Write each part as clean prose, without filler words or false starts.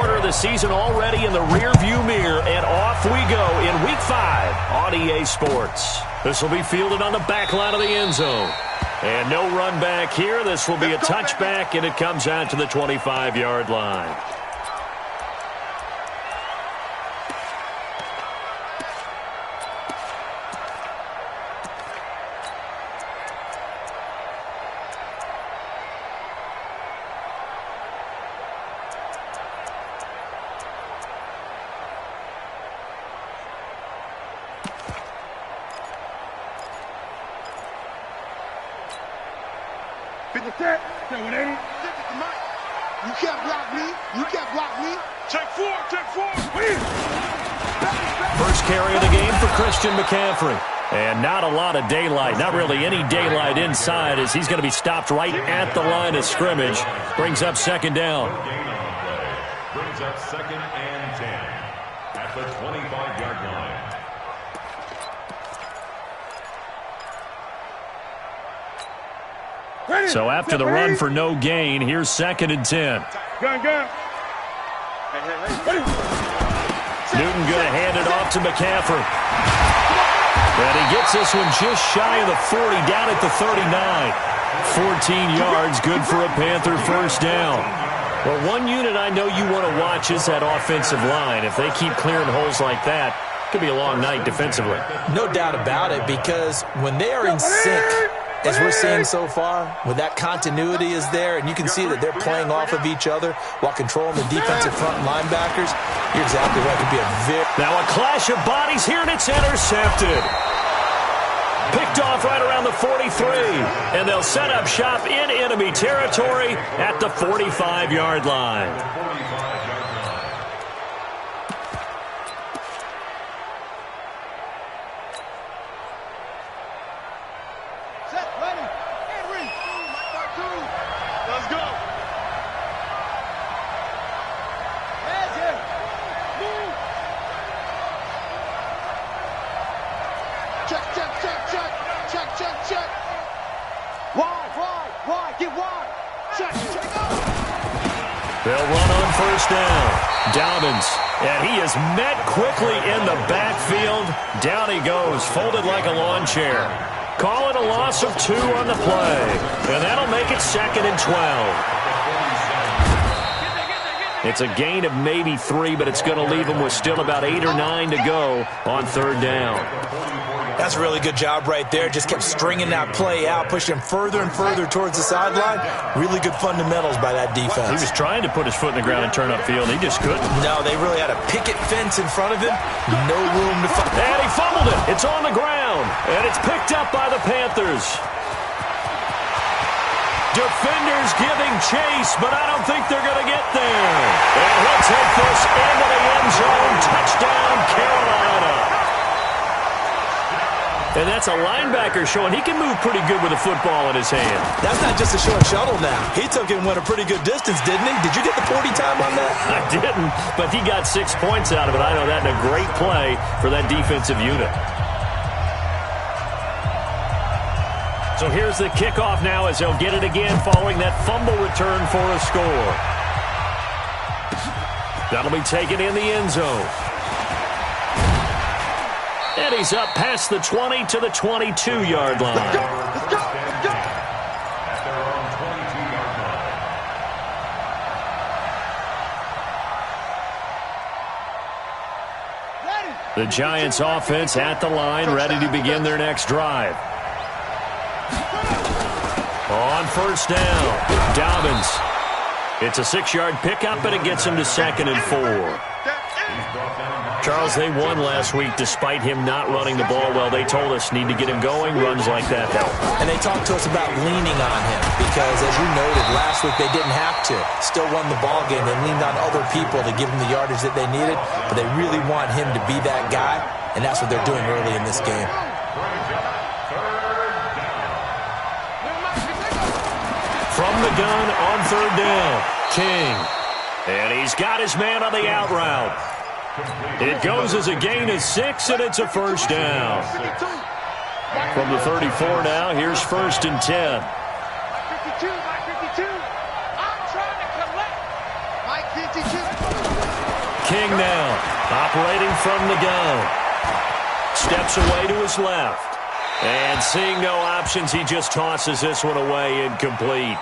quarter of the season already in the rearview mirror, and off we go in Week 5 on EA Sports. This will be fielded on the back line of the end zone. And no run back here. This will be a touchback, and it comes out to the 25-yard line. You can't block me. You can't block me. Check four. First carry of the game for Christian McCaffrey. And not a lot of daylight, not really any daylight inside, as he's going to be stopped right at the line of scrimmage. Brings up second down. Brings up second and 10 at the 25-yard line. So after the run for no gain, here's second and 10. Gun. Newton going to hand it off to McCaffrey. And he gets this one just shy of the 40, down at the 39. 14 yards, good for a Panther first down. Well, one unit I know you want to watch is that offensive line. If they keep clearing holes like that, it could be a long night defensively. No doubt about it, because when they are in sync, as we're seeing so far, when that continuity is there, and you can see that they're playing off of each other while controlling the defensive front linebackers, you're exactly right. It could be a very... Now a clash of bodies here, and it's intercepted. Picked off right around the 43, and they'll set up shop in enemy territory at the 45-yard line. Check. Wide. Get wide. Check. They'll run on first down. Dobbins, and he is met quickly in the backfield. Down he goes, folded like a lawn chair. Call it a loss of 2 on the play, and that'll make it second and 12. It's a gain of maybe 3, but it's going to leave them with still about 8 or 9 to go on third down. That's a really good job right there. Just kept stringing that play out, pushing further and further towards the sideline. Really good fundamentals by that defense. He was trying to put his foot in the ground and turn upfield. He just couldn't. No, they really had a picket fence in front of him. No room to find. And he fumbled it. It's on the ground. And it's picked up by the Panthers. Defenders giving chase, but I don't think they're going to get there. And he'll take this into the end zone. Touchdown, Carolina. And that's a linebacker showing he can move pretty good with a football in his hand. That's not just a short shuttle now. He took it and went a pretty good distance, didn't he? Did you get the 40 time on that? I didn't, but he got 6 points out of it. I know that in a great play for that defensive unit. So here's the kickoff now as they'll get it again following that fumble return for a score. That'll be taken in the end zone. And he's up past the 20 to the 22-yard line. At their own 22-yard line. The Giants offense at the line, ready to begin their next drive. On first down, Dobbins. It's a 6-yard pickup, and it gets him to second and 4. Charles, they won last week despite him not running the ball well. They told us need to get him going. Runs like that help. And they talked to us about leaning on him because, as you noted, last week they didn't have to. Still won the ball game. They leaned on other people to give them the yardage that they needed, but they really want him to be that guy, and that's what they're doing early in this game. From the gun on third down, King. And he's got his man on the out route. It goes as a gain of 6, and it's a first down. From the 34 now, here's first and 10. Mike 52. I'm trying to collect. Mike 52. King now, operating from the gun. Steps away to his left. And seeing no options, he just tosses this one away incomplete.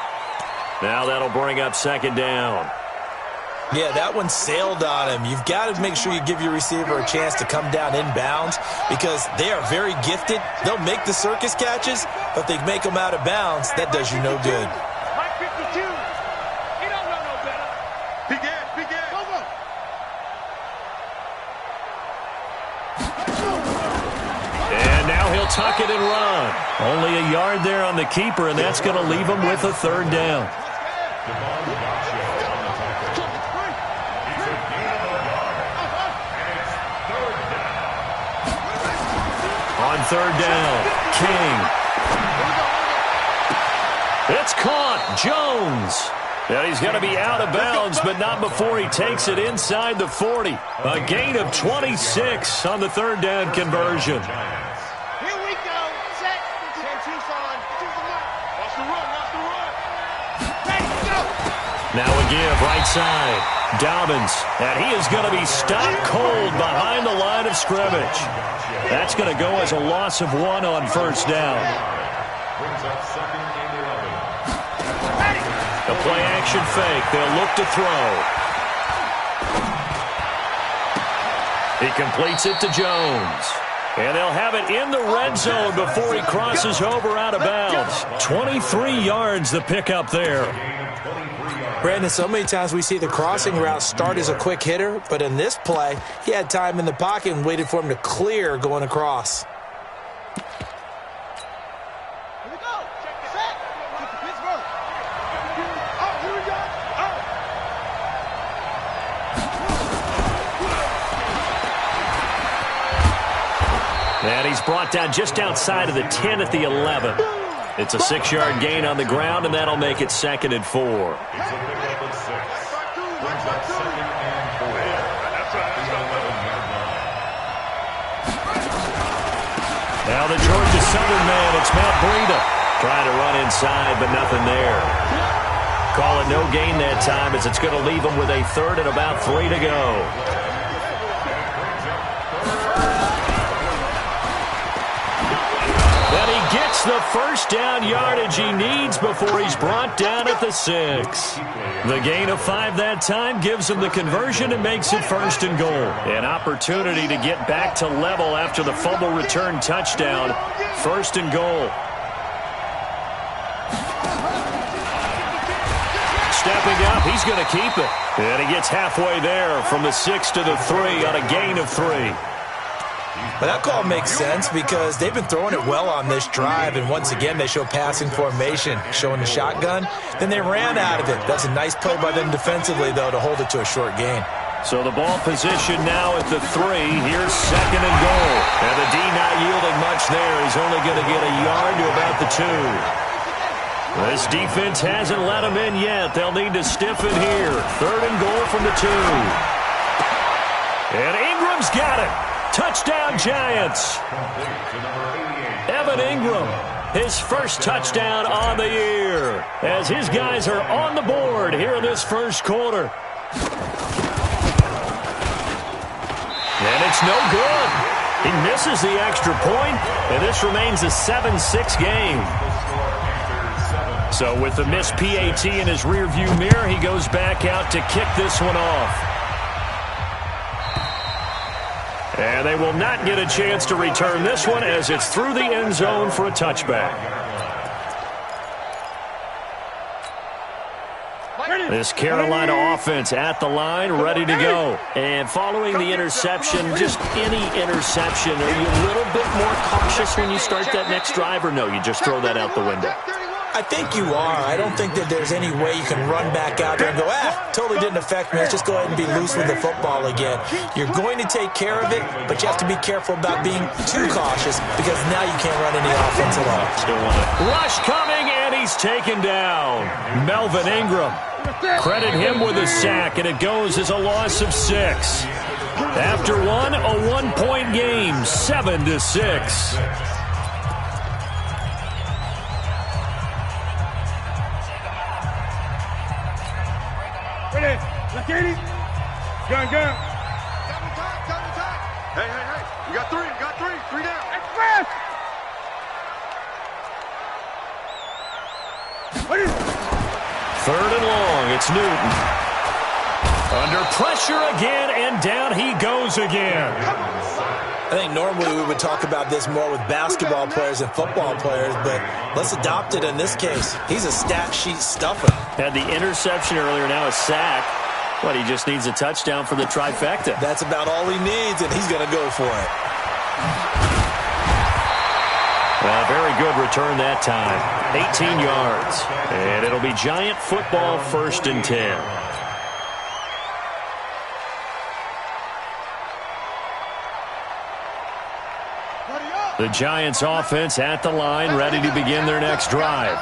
Now that'll bring up second down. Yeah, that one sailed on him. You've got to make sure you give your receiver a chance to come down inbounds because they are very gifted. They'll make the circus catches, but if they make them out of bounds, that does you no good. Mike 52. He don't know no better. Begin. Go. And now he'll tuck it and run. Only a yard there on the keeper, and that's going to leave him with a third down. On third down, King. It's caught. Jones. And he's going to be out of bounds, but not before he takes it inside the 40. A gain of 26 on the third down conversion. Here we go. Set. Tucson. Watch the run. Hey, go. Now a give right side. Dobbins. And he is going to be stopped cold behind the line of scrimmage. That's going to go as a loss of 1 on first down. Brings up second and 11. The play-action fake. They'll look to throw. He completes it to Jones. And they'll have it in the red zone before he crosses over out of bounds. 23 yards the pickup there. Brandon, so many times we see the crossing route start as a quick hitter, but in this play, he had time in the pocket and waited for him to clear going across. Here we go. Set. Pittsburgh. Oh, here we go. And he's brought down just outside of the 10 at the 11. It's a 6-yard gain on the ground, and that'll make it second and 4. It's a pickup of 6. Brings up second and 4. The 11-yard line. Now the Georgia Southern man, it's Matt Breida. Trying to run inside, but nothing there. Call it no gain that time as it's going to leave him with a third and about 3 to go. Gets the first down yardage he needs before he's brought down at the 6. The gain of 5 that time gives him the conversion and makes it first and goal. An opportunity to get back to level after the fumble return touchdown. First and goal. Stepping up, he's going to keep it. And he gets halfway there from the 6 to the 3 on a gain of 3. But that call makes sense because they've been throwing it well on this drive, and once again they show passing formation, showing the shotgun. Then they ran out of it. That's a nice play by them defensively, though, to hold it to a short gain. So the ball position now at the 3. Here's second and goal. And the D not yielding much there. He's only going to get a yard to about the 2. This defense hasn't let him in yet. They'll need to stiffen here. Third and goal from the 2. And Ingram's got it. Touchdown, Giants. Evan Ingram, his first touchdown on the year, as his guys are on the board here in this first quarter. And it's no good. He misses the extra point, and this remains a 7-6 game. So with the missed PAT in his rearview mirror, he goes back out to kick this one off. And they will not get a chance to return this one as it's through the end zone for a touchback. This Carolina offense at the line, ready to go. And following the interception, just any interception, are you a little bit more cautious when you start that next drive, or no, you just throw that out the window? I think you are. I don't think that there's any way you can run back out there and go, totally didn't affect me. Let's just go ahead and be loose with the football again. You're going to take care of it, but you have to be careful about being too cautious because now you can't run any offense at all. Still want it. Rush coming, and he's taken down. Melvin Ingram. Credit him with a sack, and it goes as a loss of 6. After one, a 1-point game, 7-6. Ready, Lakini, gun. You got three. You got three. Three down. Express. Third and long. It's Newton. Under pressure again, and down he goes again. I think normally we would talk about this more with basketball players and football players, but let's adopt it in this case. He's a stat sheet stuffer. Had the interception earlier, now a sack. But he just needs a touchdown for the trifecta. That's about all he needs, and he's going to go for it. Well, very good return that time. 18 yards. And it'll be Giant football, 1st and 10. The Giants offense at the line, ready to begin their next drive.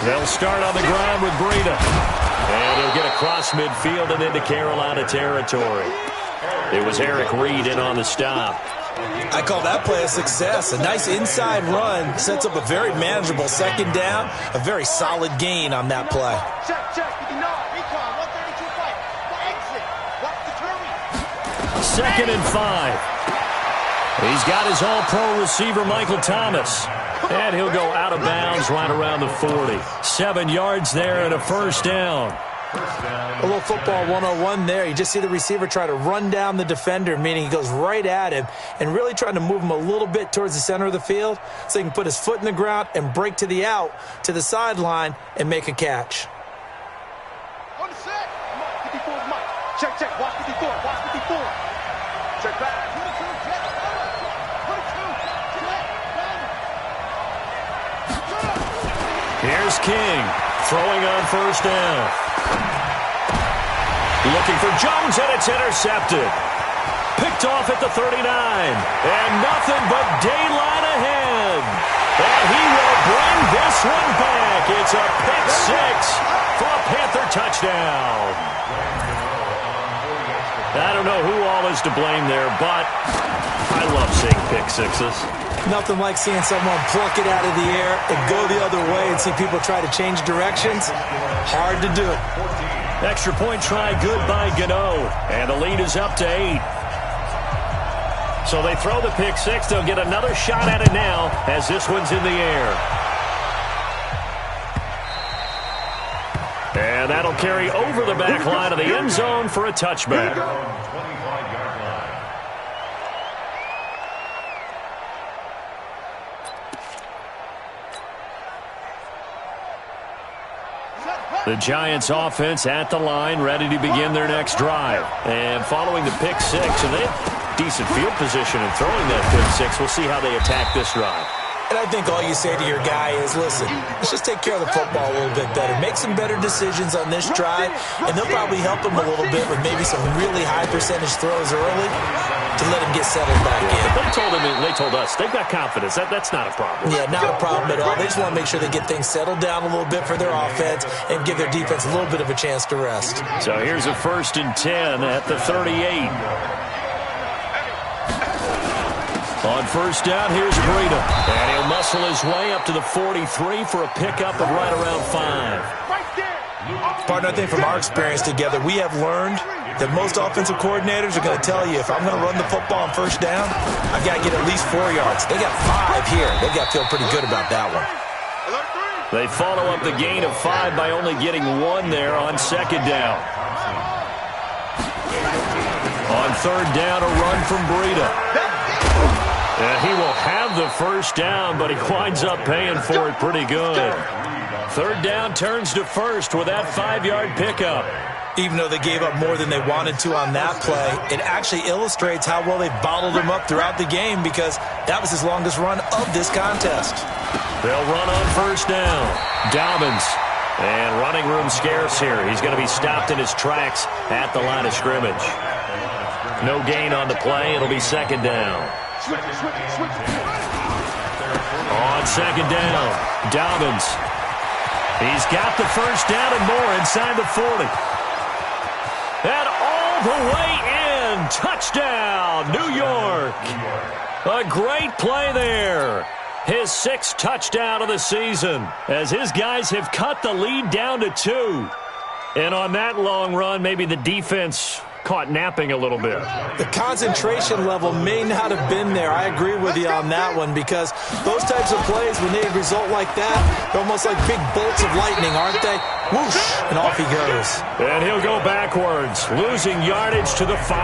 They'll start on the ground with Breida. And he'll get across midfield and into Carolina territory. It was Eric Reed in on the stop. I call that play a success. A nice inside run sets up a very manageable 2nd down. A very solid gain on that play. Check. Recon. 132 fight. Exit. Watch the turn. 2nd and 5. He's got his all-pro receiver, Michael Thomas. And he'll go out of bounds right around the 40. 7 yards there and a 1st down. A little football 101 there. You just see the receiver try to run down the defender, meaning he goes right at him and really trying to move him a little bit towards the center of the field so he can put his foot in the ground and break to the out, to the sideline, and make a catch. On the set. 54 Mike. Check. Watch 54. Watch 54. Check back. Here's King, throwing on 1st down. Looking for Jones, and it's intercepted. Picked off at the 39. And nothing but daylight ahead. And he will bring this one back. It's a pick 6 for a Panther touchdown. I don't know who all is to blame there, but I love seeing pick 6s. Nothing like seeing someone pluck it out of the air and go the other way and see people try to change directions. Hard to do. Extra point try good by Gano. And the lead is up to 8. So they throw the pick 6. They'll get another shot at it now as this one's in the air. And that'll carry over the back line of the end zone for a touchback. The Giants offense at the line, ready to begin their next drive. And following the pick 6, and they have decent field position in throwing that pick 6. We'll see how they attack this drive. And I think all you say to your guy is, listen, let's just take care of the football a little bit better. Make some better decisions on this drive, and they'll probably help him a little bit with maybe some really high percentage throws early to let him get settled back in. But they told us, they've got confidence. That's not a problem. Yeah, not a problem at all. They just want to make sure they get things settled down a little bit for their offense and give their defense a little bit of a chance to rest. So here's a 1st and 10 at the 38. On 1st down, here's Breida. And he'll muscle his way up to the 43 for a pickup of right around 5. Partner, I think from our experience together, we have learned that most offensive coordinators are going to tell you, if I'm going to run the football on 1st down, I've got to get at least 4 yards. They got 5 here. They've got to feel pretty good about that one. They follow up the gain of 5 by only getting 1 there on 2nd down. On 3rd down, a run from Breida. And he will have the 1st down, but he winds up paying for it pretty good. 3rd down turns to 1st with that 5-yard pickup. Even though they gave up more than they wanted to on that play, it actually illustrates how well they bottled him up throughout the game because that was his longest run of this contest. They'll run on 1st down. Dobbins. And running room scarce here. He's going to be stopped in his tracks at the line of scrimmage. No gain on the play. It'll be 2nd down. On 2nd down, Dobbins. He's got the 1st down and more inside the 40. And all the way in. Touchdown, New York. A great play there. His 6th touchdown of the season as his guys have cut the lead down to 2. And on that long run, maybe the defense caught napping a little bit. The concentration level may not have been there. I agree with you on that one, because those types of plays, when they result like that, they're almost like big bolts of lightning, aren't they? Whoosh, and off he goes. And he'll go backwards, losing yardage to the 5.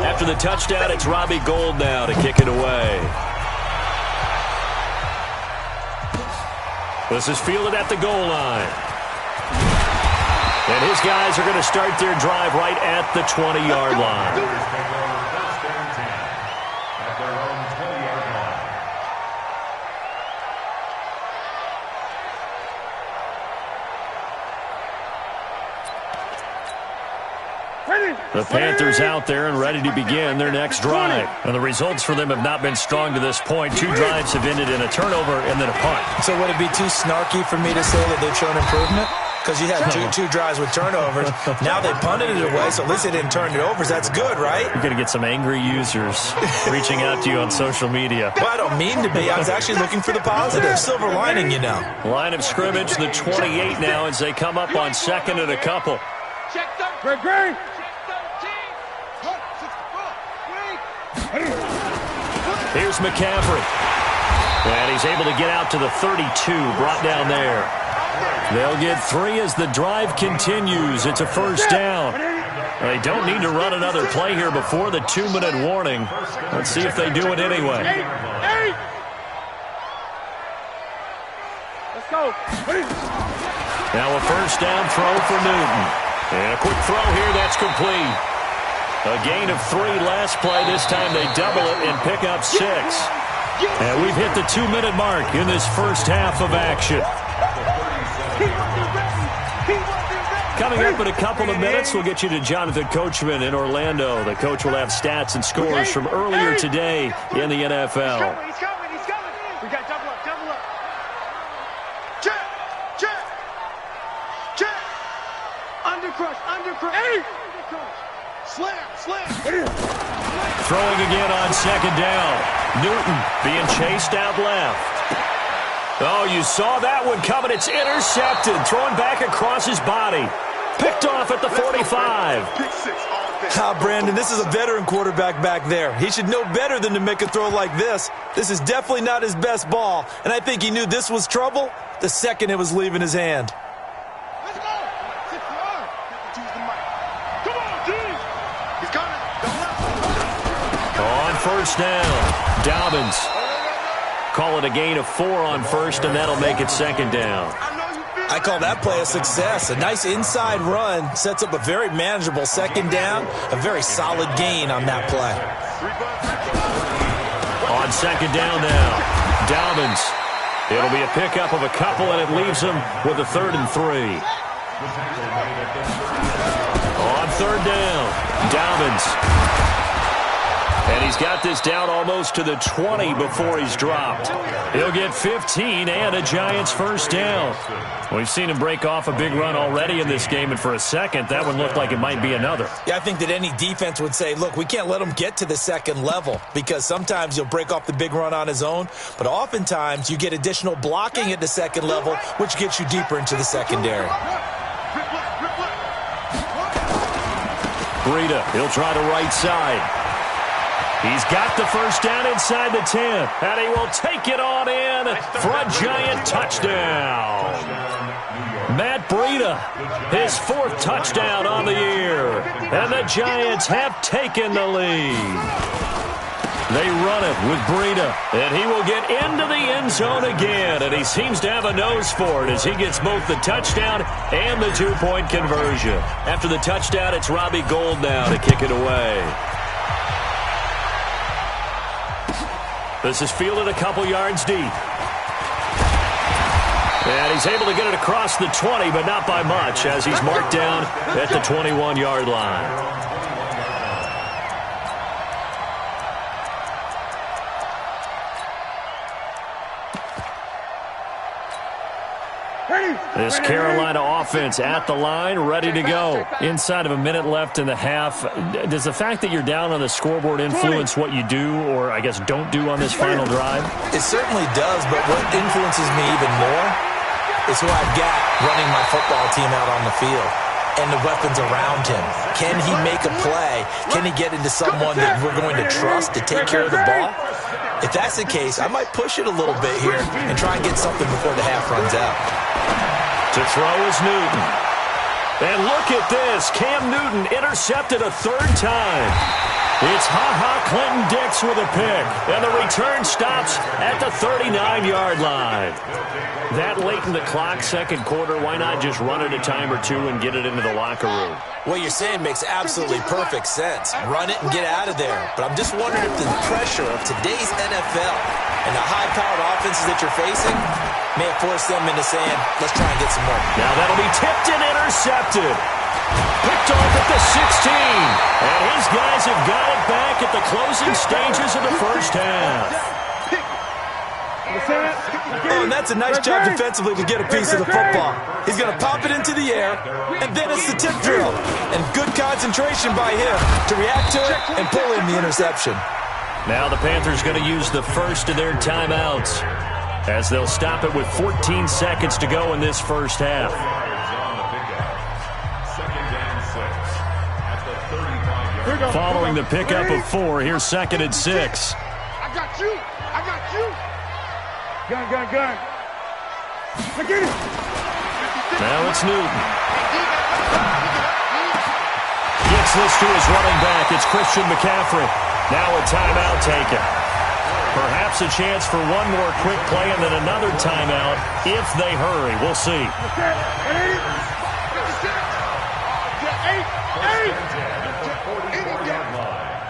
After the touchdown, it's Robbie Gould now to kick it away. This is fielded at the goal line. And his guys are going to start their drive right at the 20-yard line. First and 10 at their own 20-yard line. The Panthers out there and ready to begin their next drive. And the results for them have not been strong to this point. 2 drives have ended in a turnover and then a punt. So would it be too snarky for me to say that they've shown improvement? Because you had two drives with turnovers. Now they punted it away, so at least they didn't turn it over. So that's good, right? You're going to get some angry users reaching out to you on social media. Well, I don't mean to be. I was actually looking for the positive. Silver lining, you know. Line of scrimmage, the 28 now as they come up on second and a couple. Check Greg. Here's McCaffrey. And he's able to get out to the 32, brought down there. They'll get 3 as the drive continues. It's a first down. They don't need to run another play here before the 2-minute warning. Let's see if they do it anyway. Let's go. Now a first down throw for Newton. And a quick throw here, that's complete. A gain of 3 last play. This time they double it and pick up 6. And we've hit the 2-minute mark in this first half of action. Coming up in a couple of minutes, we'll get you to Jonathan Coachman in Orlando. The coach will have stats and scores from earlier today in the NFL. He's coming. We got double up. Check. Undercrush. Hey! Slam. Throwing again on second down. Newton being chased out left. Oh, you saw that one coming. It's intercepted. Thrown back across his body. Picked off at the 45. Brandon, this is a veteran quarterback back there. He should know better than to make a throw like this. This is definitely not his best ball, and I think he knew this was trouble the second it was leaving his hand. Let's go. Come on, dude. He's coming. On first down, Dobbins. Call it a gain of 4 on first, and that'll make it second down. I call that play a success. A nice inside run sets up a very manageable second down, a very solid gain on that play. On second down now, Dobbins. It'll be a pickup of a couple, and it leaves him with a 3rd and 3. On third down, Dobbins. And he's got this down almost to the 20 before he's dropped. He'll get 15 and a Giants first down. We've seen him break off a big run already in this game, and for a second, that one looked like it might be another. Yeah, I think that any defense would say, look, we can't let him get to the second level, because sometimes he'll break off the big run on his own, but oftentimes you get additional blocking at the second level, which gets you deeper into the secondary. Breida, he'll try the right side. He's got the first down inside the 10, and he will take it on in for a Giant touchdown. Matt Breida, his 4th touchdown on the year, and the Giants have taken the lead. They run it with Breida, and he will get into the end zone again, and he seems to have a nose for it as he gets both the touchdown and the 2-point conversion. After the touchdown, it's Robbie Gould now to kick it away. This is fielded a couple yards deep. And he's able to get it across the 20, but not by much, as he's marked down at the 21-yard line. This Carolina offense at the line, ready to go. Inside of a minute left in the half. Does the fact that you're down on the scoreboard influence what you do, or I guess don't do on this final drive? It certainly does, but what influences me even more is who I've got running my football team out on the field. and the weapons around him. Can he make a play? Can he get into someone that we're going to trust to take care of the ball? If that's the case, I might push it a little bit here and try and get something before the half runs out. To throw is Newton. And look at this. Cam Newton intercepted a third time. It's Ha-Ha Clinton-Dix with a pick. And the return stops at the 39-yard line. That late in the clock, second quarter, why not just run it a time or two and get it into the locker room? What you're saying makes absolutely perfect sense. Run it and get out of there. But I'm just wondering if the pressure of today's NFL and the high-powered offenses that you're facing may have forced them into saying, let's try and get some more. Now that'll be tipped and intercepted. Picked off at the 16. And his guys have got it back at the closing stages of the first half. Oh, and that's a nice job defensively to get a piece of the football. He's going to pop it into the air, and then it's the tip drill. And good concentration by him to react to it and pull in the interception. Now the Panthers going to use the first of their timeouts as they'll stop it with 14 seconds to go in this first half. Following the pickup of 4, here's 2nd and 6. I got you. I got you. Gun. I get it. Now it's Newton. Gets this to his running back. It's Christian McCaffrey. Now a timeout taken. Perhaps a chance for one more quick play and then another timeout if they hurry. We'll see.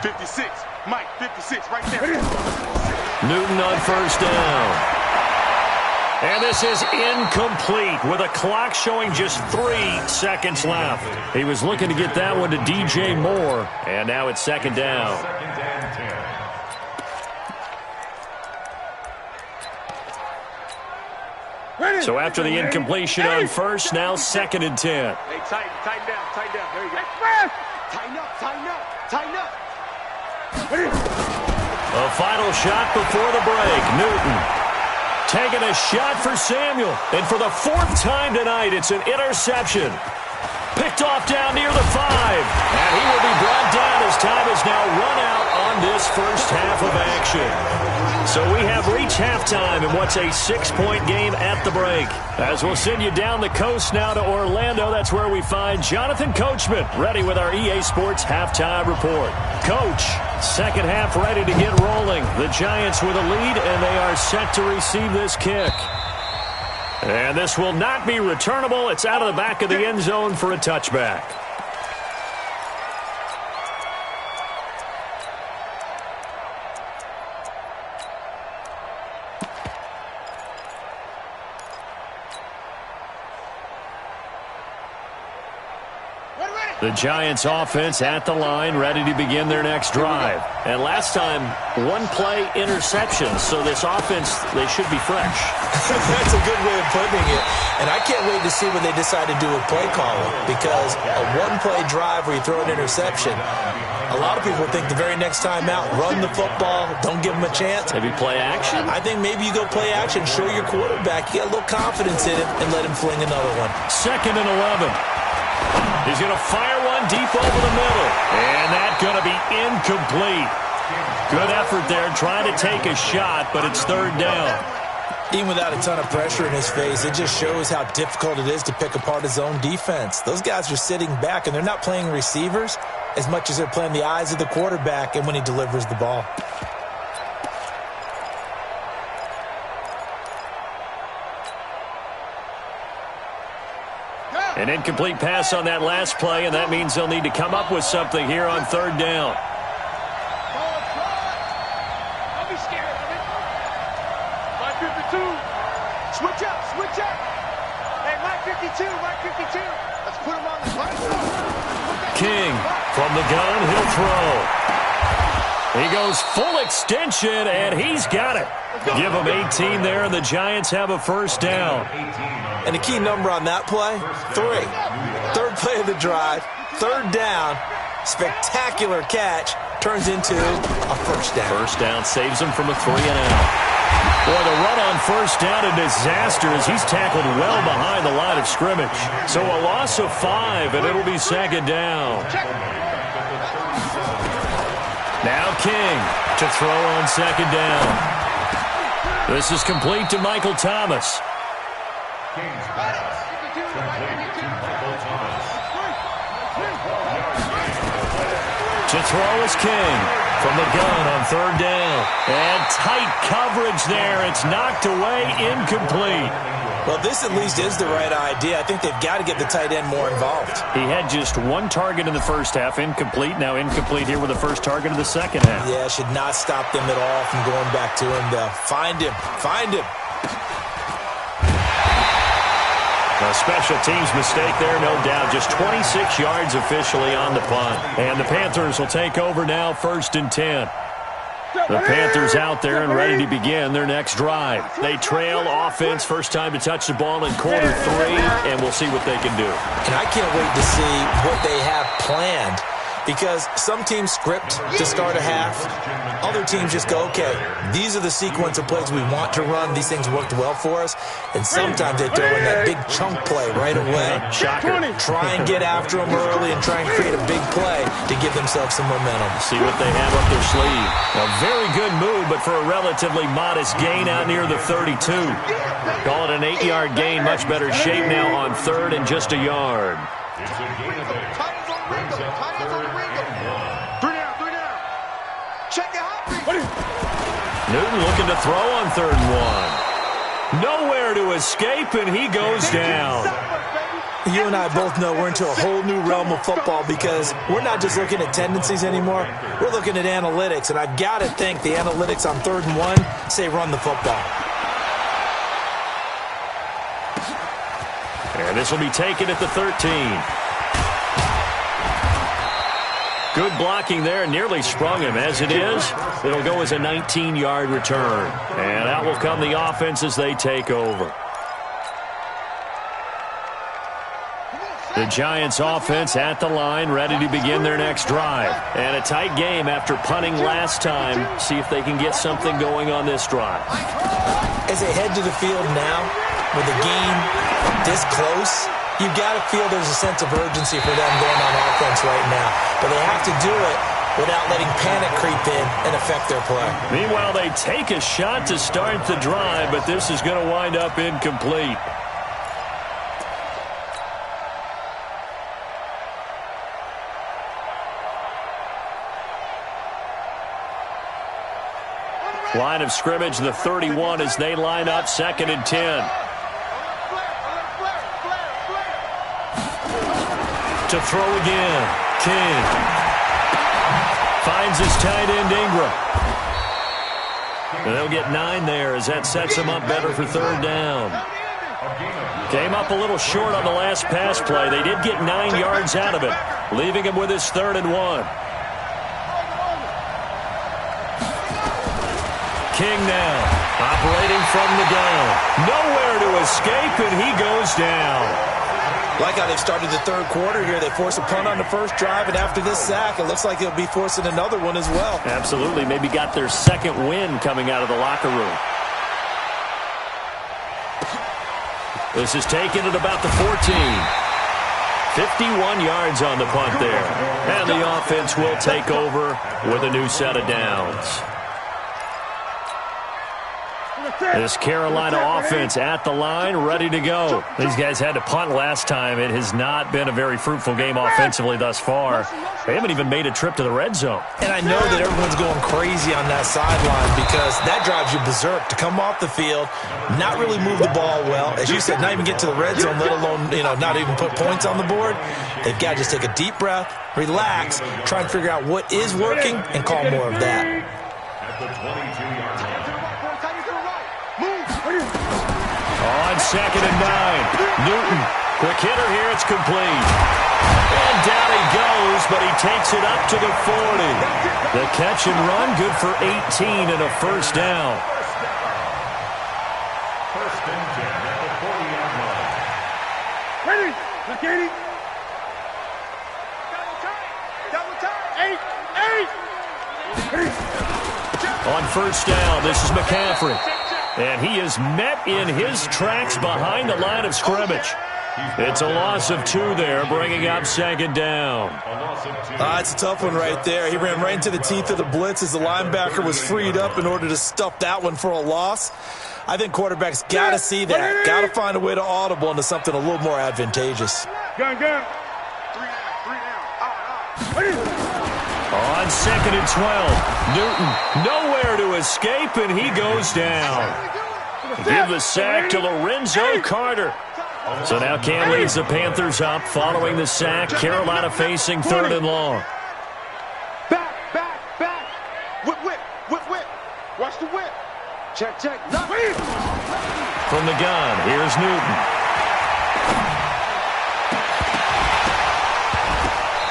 56. Mike, 56 right there. Newton on first down. And this is incomplete with a clock showing just 3 seconds left. He was looking to get that one to DJ Moore, and now it's 2nd down. So after the incompletion on first, now 2nd and 10. Hey, tighten down. There you go. Tighten up. A final shot before the break. Newton taking a shot for Samuel. And for the 4th time tonight, it's an interception. Picked off down near the 5. And he will be brought down as time is now run out on this first half of action. So we have reached halftime in what's a 6-point game at the break. As we'll send you down the coast now to Orlando, that's where we find Jonathan Coachman ready with our EA Sports Halftime Report. Coach, second half ready to get rolling. The Giants with a lead, and they are set to receive this kick. And this will not be returnable. It's out of the back of the end zone for a touchback. The Giants offense at the line, ready to begin their next drive. And last time, 1-play interception. So this offense, they should be fresh. That's a good way of putting it. And I can't wait to see what they decide to do with play calling. Because a 1-play drive where you throw an interception, a lot of people think the very next time out, run the football, don't give them a chance. Maybe play action? I think maybe you go play action, show your quarterback, you get a little confidence in him, and let him fling another one. 2nd and 11. He's going to fire one deep over the middle. And that's going to be incomplete. Good effort there trying to take a shot, but it's 3rd down. Even without a ton of pressure in his face, it just shows how difficult it is to pick apart his own defense. Those guys are sitting back, and they're not playing receivers as much as they're playing the eyes of the quarterback and when he delivers the ball. An incomplete pass on that last play, and that means they'll need to come up with something here on 3rd down. Don't be scared of it. 552. Switch up. Hey, Mike 52. Let's put him on the front. King from the gun, he'll throw. He goes full extension, and he's got it. Give him 18 there, and the Giants have a first down. And the key number on that play, 3. 3rd play of the drive, 3rd down, spectacular catch, turns into a first down. First down saves him from a 3 and out. Boy, the run on first down, a disaster as he's tackled well behind the line of scrimmage. So a loss of 5, and it'll be second down. Now King to throw on second down. This is complete to Michael Thomas. King's pass. Complete to Michael Thomas. To throw is King from the gun on third down. And tight coverage there. It's knocked away, incomplete. Well, this at least is the right idea. I think they've got to get the tight end more involved. He had just one target in the first half, incomplete. Now incomplete here with the first target of the second half. Yeah, should not stop them at all from going back to him, though. Find him. Find him. A special teams mistake there, no doubt. Just 26 yards officially on the punt. And the Panthers will take over now, 1st and 10. The Panthers out there and ready to begin their next drive. They trail offense, first time to touch the ball in quarter 3, and we'll see what they can do. And I can't wait to see what they have planned, because some teams script to start a half. Other teams just go, okay, these are the sequence of plays we want to run. These things worked well for us. And sometimes they throw in that big chunk play right away. Shocker. Try and get after them early and try and create a big play to give themselves some momentum. See what they have up their sleeve. A very good move, but for a relatively modest gain out near the 32. Call it an 8-yard gain. Much better shape now on 3rd and just a yard. It's a gain of 8. Brings up 3rd and 1. 3 down, 3 down. Check it out. Newton looking to throw on 3rd and 1. Nowhere to escape, and he goes down. You and I both know we're into a whole new realm of football, because we're not just looking at tendencies anymore. We're looking at analytics, and I've got to think the analytics on 3rd and 1 say run the football. And this will be taken at the 13. Good blocking there, nearly sprung him. As it is, it'll go as a 19-yard return. And out will come the offense as they take over. The Giants offense at the line, ready to begin their next drive. And a tight game after punting last time. See if they can get something going on this drive. As they head to the field now, with the game this close, you've got to feel there's a sense of urgency for them going on offense right now. But they have to do it without letting panic creep in and affect their play. Meanwhile, they take a shot to start the drive, but this is going to wind up incomplete. Line of scrimmage, the 31 as they line up, 2nd and 10. To throw again, King. Finds his tight end, Ingram. And they'll get 9 there as that sets him up better for 3rd down. Came up a little short on the last pass play. They did get 9 yards out of it, leaving him with his 3rd and 1. King now, operating from the gun. Nowhere to escape, and he goes down. Like how they've started the 3rd quarter here. They force a punt on the first drive, and after this sack, it looks like they'll be forcing another one as well. Absolutely. Maybe got their 2nd win coming out of the locker room. This is taken at about the 14. 51 yards on the punt there. And the offense will take over with a new set of downs. This Carolina offense at the line, ready to go. These guys had to punt last time. It has not been a very fruitful game offensively thus far. They haven't even made a trip to the red zone. And I know that everyone's going crazy on that sideline, because that drives you berserk to come off the field, not really move the ball well. As you said, not even get to the red zone, let alone, not even put points on the board. They've got to just take a deep breath, relax, try and figure out what is working, and call more of that. At the 22-yard line. On 2nd and 9, Newton, quick hitter here, it's complete. And down he goes, but he takes it up to the 40. The catch and run, good for 18 and a 1st down. 1st and 10 at the 40-yard line. Ready, McKinney. Double time. 8. On 1st down, this is McCaffrey. And he is met in his tracks behind the line of scrimmage. It's a loss of 2 there, bringing up second down. It's a tough one right there. He ran right into the teeth of the blitz as the linebacker was freed up in order to stuff that one for a loss. I think quarterbacks got to see that. Got to find a way to audible into something a little more advantageous. Gun. 3 down. On 2nd and 12, Newton nowhere to escape, and he goes down. Give the sack to Lorenzo Carter. So now Cam leads the Panthers up following the sack. Carolina facing 3rd and long. Back. Whip. Watch the whip. Check. From the gun, here's Newton.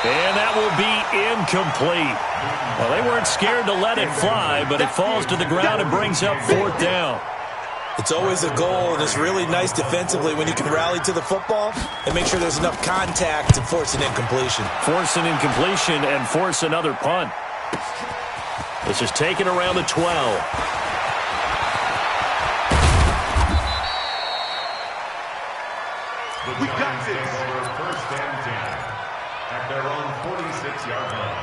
And that will be incomplete. Well, they weren't scared to let it fly, but it falls to the ground and brings up 4th down. It's always a goal, and it's really nice defensively when you can rally to the football and make sure there's enough contact to force an incompletion. Force an incompletion and force another punt. This is taken around the 12. We got this. First and 10 at their own 46-yard line.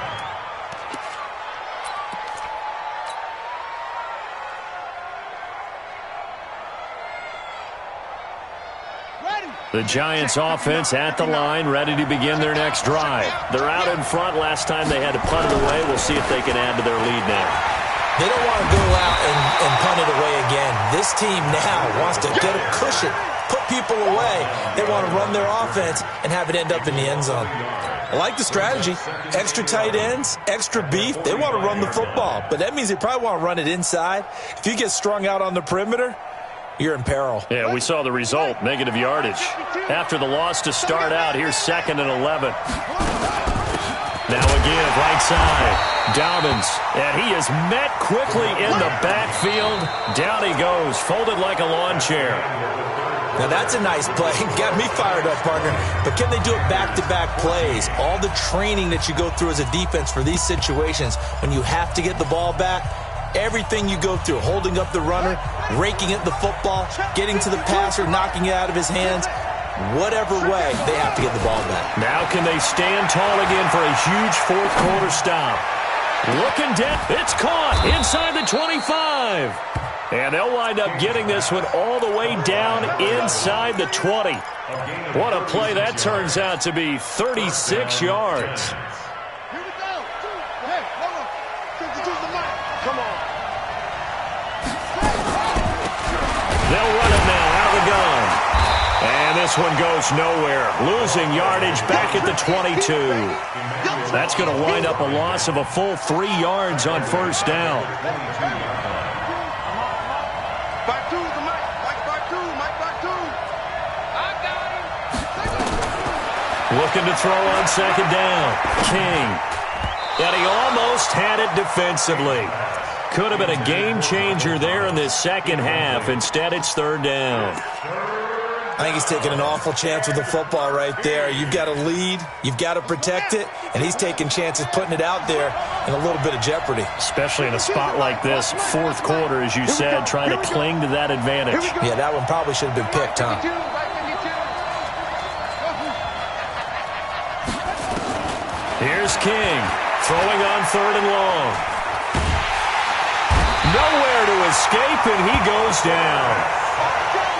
The Giants offense at the line, ready to begin their next drive. They're out in front. Last time they had to punt it away. We'll see if they can add to their lead now. They don't want to go out and punt it away again. This team now wants to get a cushion, put people away. They want to run their offense and have it end up in the end zone. I like the strategy. Extra tight ends, extra beef. They want to run the football, but that means they probably want to run it inside. If you get strung out on the perimeter, you're in peril. Yeah, we saw the result, negative yardage. After the loss to start out, here's 2nd and 11. Now again, right side. Dobbins, and he is met quickly in the backfield. Down he goes, folded like a lawn chair. Now that's a nice play. Got me fired up, partner. But can they do it back-to-back plays? All the training that you go through as a defense for these situations, when you have to get the ball back, everything you go through, holding up the runner, raking at the football, getting to the passer, knocking it out of his hands, whatever way, they have to get the ball back. Now can they stand tall again for a huge fourth-quarter stop? Looking dead. It's caught inside the 25. And they'll wind up getting this one all the way down inside the 20. What a play that turns out to be, 36 yards. Here we go. Hey, hold on. Come on. They'll run it now out of the gun. And this one goes nowhere. Losing yardage back at the 22. That's going to wind up a loss of a full 3 yards on first down. Back two, the Mike. Back two. I got him. Looking to throw on second down. King. And he almost had it defensively. Could have been a game changer there in this second half. Instead, it's third down. I think he's taking an awful chance with the football right there. You've got to lead, you've got to protect it, and he's taking chances putting it out there in a little bit of jeopardy. Especially in a spot like this, fourth quarter, as you said, trying to cling to that advantage. Yeah, that one probably should have been picked, huh? Here's King, throwing on third and long. Nowhere to escape, and he goes down.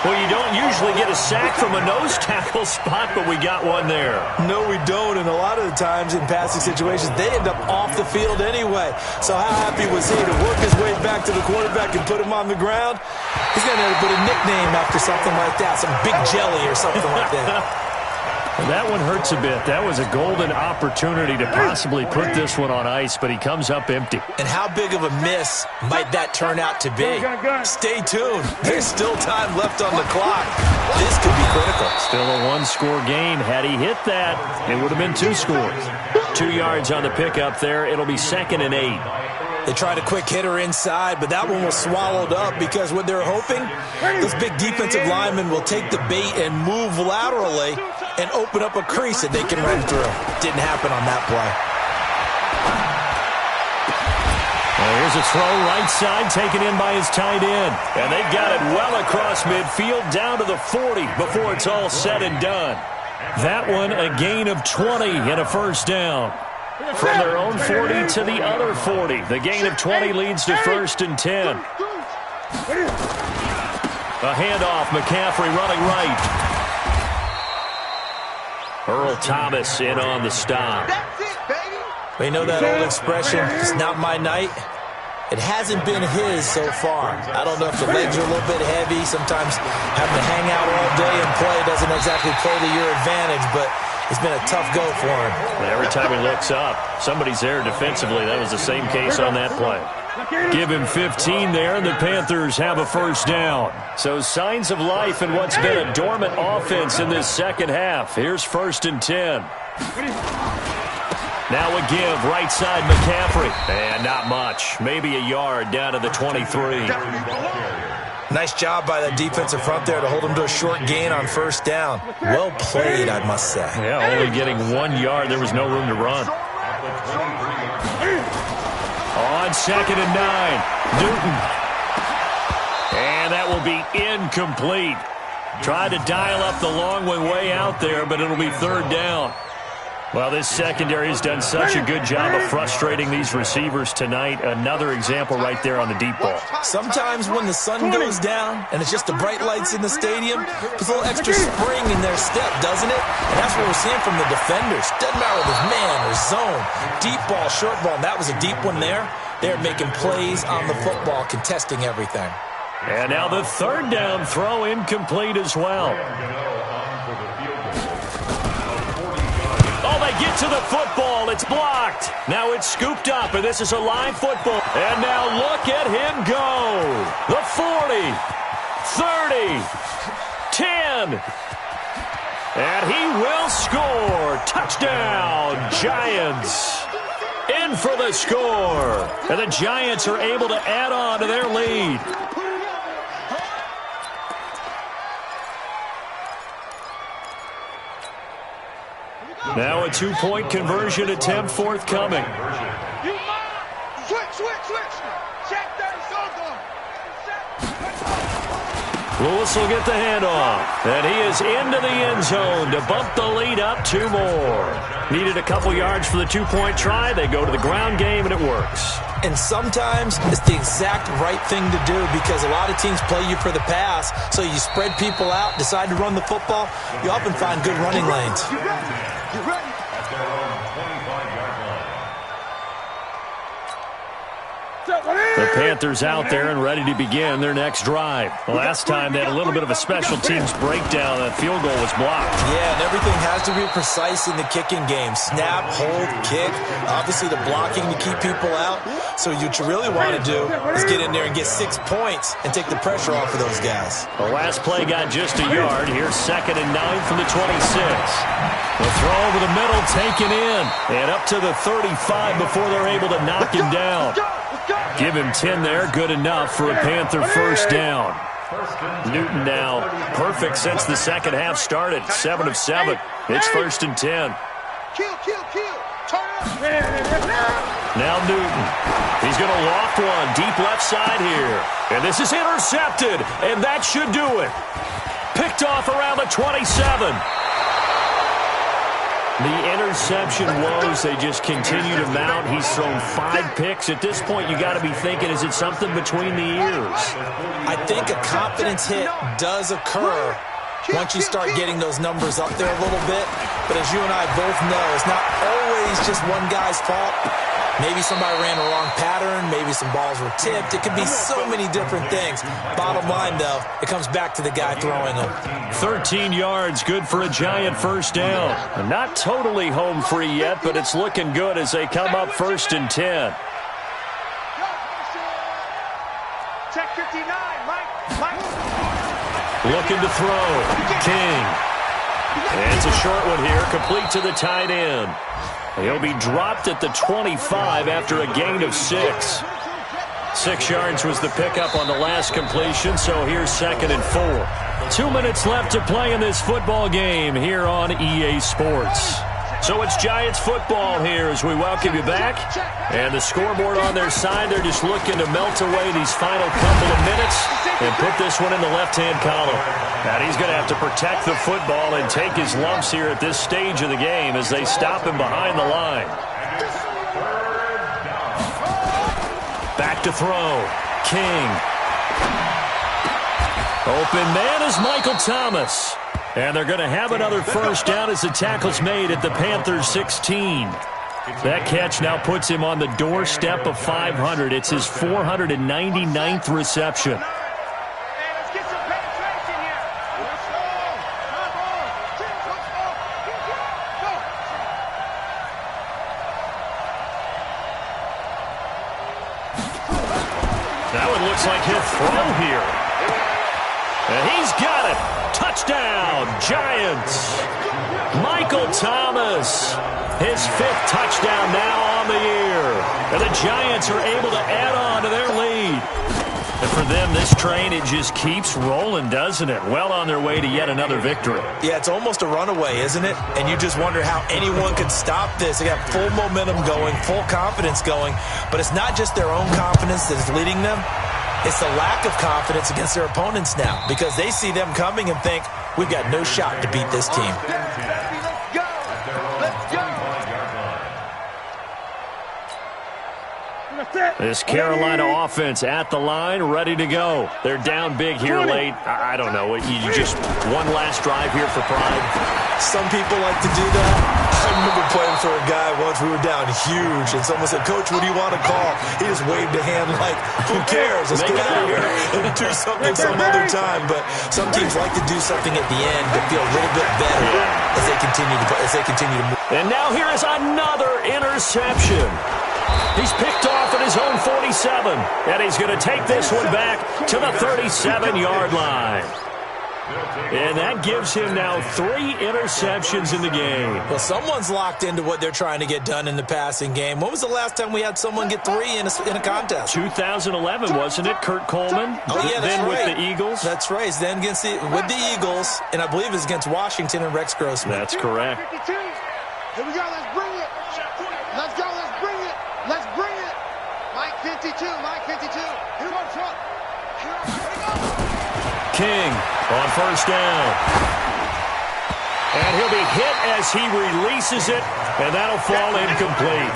Well, you don't usually get a sack from a nose tackle spot, but we got one there. No, we don't, and a lot of the times in passing situations, they end up off the field anyway. So how happy was he to work his way back to the quarterback and put him on the ground? He's going to put a nickname after something like that, some Big Jelly or something like that. That one hurts a bit. That was a golden opportunity to possibly put this one on ice, but he comes up empty. And how big of a miss might that turn out to be? Stay tuned. There's still time left on the clock. This could be critical. Still a one-score game. Had he hit that, it would have been 2 scores. 2 yards on the pickup there. It'll be 2nd and 8. They tried a quick hitter inside, but that one was swallowed up because what they're hoping, this big defensive lineman will take the bait and move laterally and open up a crease that they can run through. Didn't happen on that play. Here's a throw right side taken in by his tight end. And they've got it well across midfield down to the 40 before it's all said and done. That one a gain of 20 and a first down. From their own 40 to the other 40. The gain of 20 leads to 1st and 10. A handoff, McCaffrey running right. Earl Thomas in on the stop. We know that old expression, it's not my night. It hasn't been his so far. I don't know if the legs are a little bit heavy. Sometimes having to hang out all day and play doesn't exactly play to your advantage, but it's been a tough go for him. Every time he looks up, somebody's there defensively. That was the same case on that play. Give him 15 there, and the Panthers have a first down. So signs of life in what's been a dormant offense in this second half. Here's 1st and 10. Now a give, right side McCaffrey. And not much. Maybe a yard down to the 23. Nice job by the defensive front there to hold him to a short gain on 1st down. Well played, I must say. Yeah, only getting 1 yard. There was no room to run. On 2nd and 9, Newton. And that will be incomplete. Tried to dial up the long one way out there, but it'll be 3rd down. Well, this secondary has done such a good job of frustrating these receivers tonight. Another example right there on the deep ball. Sometimes when the sun goes down and it's just the bright lights in the stadium, there's a little extra spring in their step, doesn't it? And that's what we're seeing from the defenders. Doesn't matter if it's man or zone, deep ball, short ball. And that was a deep one there. They're making plays on the football, contesting everything. And now the 3rd down throw incomplete as well. Oh, they get to the football. It's blocked. Now it's scooped up, and this is a live football. And now look at him go. The 40, 30, 10. And he will score. Touchdown, Giants. In for the score. And the Giants are able to add on to their lead. Now a 2-point conversion attempt forthcoming. Lewis will get the handoff. And he is into the end zone to bump the lead up 2 more. Needed a couple yards for the 2-point try. They go to the ground game, and it works. And sometimes it's the exact right thing to do because a lot of teams play you for the pass. So you spread people out, decide to run the football. You often find good running lanes. The Panthers out there and ready to begin their next drive. Last time they had a little bit of a special teams breakdown. That field goal was blocked. Yeah, and everything has to be precise in the kicking game. Snap, hold, kick. Obviously the blocking to keep people out. So what you really want to do is get in there and get 6 points and take the pressure off of those guys. The last play got just a yard. Here's 2nd and 9 from the 26. The throw over the middle taken in. And up to the 35 before they're able to knock him down. Give him 10 there. Good enough for a Panther first down. Newton now perfect since the second half started. 7 of 7. It's 1st and 10. Now Newton. He's going to loft one deep left side here. And this is intercepted. And that should do it. Picked off around the 27. The interception woes, they just continue to mount. He's thrown 5 picks. At this point, you got to be thinking, is it something between the ears? I think a confidence hit does occur once you start getting those numbers up there a little bit. But as you and I both know, it's not always just one guy's fault. Maybe somebody ran a wrong pattern. Maybe some balls were tipped. It could be so many different things. Bottom line, though, it comes back to the guy throwing them. 13 yards, good for a Giant first down. Not totally home free yet, but it's looking good as they come up 1st and 10. Check 59, Mike. Looking to throw. King. And it's a short one here, complete to the tight end. He'll be dropped at the 25 after a gain of 6. 6 yards was the pickup on the last completion, so here's 2nd and 4. 2 minutes left to play in this football game here on EA Sports. So it's Giants football here as we welcome you back. And the scoreboard on their side, they're just looking to melt away these final couple of minutes and put this one in the left-hand column. And he's going to have to protect the football and take his lumps here at this stage of the game as they stop him behind the line. Back to throw. King. Open man is Michael Thomas. And they're going to have another first down as the tackle's made at the Panthers 16. That catch now puts him on the doorstep of 500. It's his 499th reception. That one looks like he'll throw here. And he's got it. Touchdown, Giants. Michael Thomas, his 5th touchdown now on the year. And the Giants are able to add on to their lead. And for them, this train, it just keeps rolling, doesn't it? Well on their way to yet another victory. Yeah, it's almost a runaway, isn't it? And you just wonder how anyone could stop this. They got full momentum going, full confidence going. But it's not just their own confidence that is leading them. It's the lack of confidence against their opponents now because they see them coming and think, we've got no shot to beat this team. This Carolina offense at the line, ready to go. They're down big here late. I don't know. You just one last drive here for pride. Some people like to do that. I remember playing for a guy once. We were down huge, and someone said, Coach, what do you want to call? He just waved a hand like, who cares? Let's get out of here and do something some other time. But some teams like to do something at the end to feel a little bit better as they continue to move. And now here is another interception. He's picked off at his own 47, and he's going to take this one back to the 37-yard line. And that gives him now 3 interceptions in the game. Well, someone's locked into what they're trying to get done in the passing game. When was the last time we had someone get 3 in a contest? 2011, wasn't it? Kurt Coleman? Oh, yeah, that's then right. With the Eagles? That's right. Then with the Eagles, and I believe it was against Washington and Rex Grossman. That's correct. 52. Here we go. Let's bring it. Let's go. Let's bring it. Let's bring it. Mike 52. Mike 52. Here we go, Trump. Here we go. King on first down. And he'll be hit as he releases it, and that'll fall incomplete.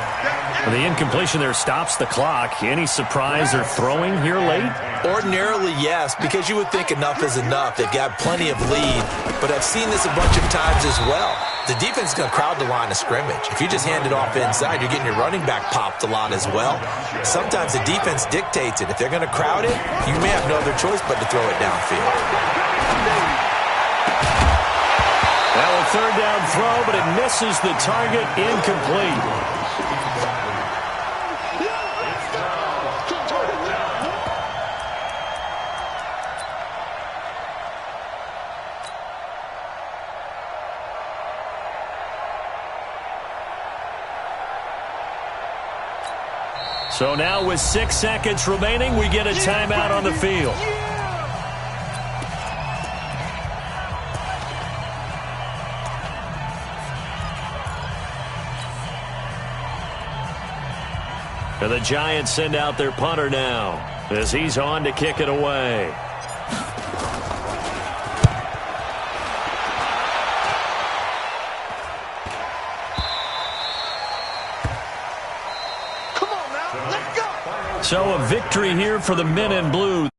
And the incompletion there stops the clock. Any surprise they're throwing here late? Ordinarily, yes, because you would think enough is enough. They've got plenty of lead, but I've seen this a bunch of times as well. The defense is going to crowd the line of scrimmage. If you just hand it off inside, you're getting your running back popped a lot as well. Sometimes the defense dictates it. If they're going to crowd it, you may have no other choice but to throw it downfield. Now a third down throw, but it misses the target, incomplete. So now with 6 seconds remaining, we get a timeout on the field. And the Giants send out their punter now as he's on to kick it away. So a victory here for the men in blue.